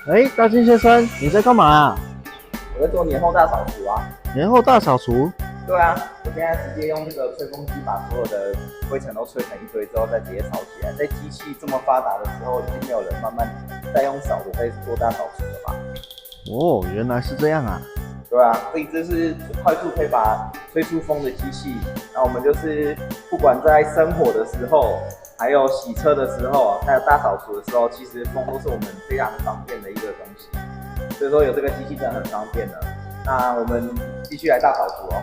哎，大金先生，你在干嘛啊？我在做年后大扫除啊。年后大扫除？对啊，我现在直接用这个吹风机把所有的灰尘都吹成一堆之后，再直接扫起来。在机器这么发达的时候，已经没有人慢慢再用扫的在做大扫除了吧？哦，原来是这样啊。对啊，这一支是快速可以把吹出风的机器。那我们就是不管在生火的时候，还有洗车的时候，还有大扫除的时候，其实风都是我们非常方便的一个东西。所以说有这个机器真的很方便的。那我们继续来大扫除哦。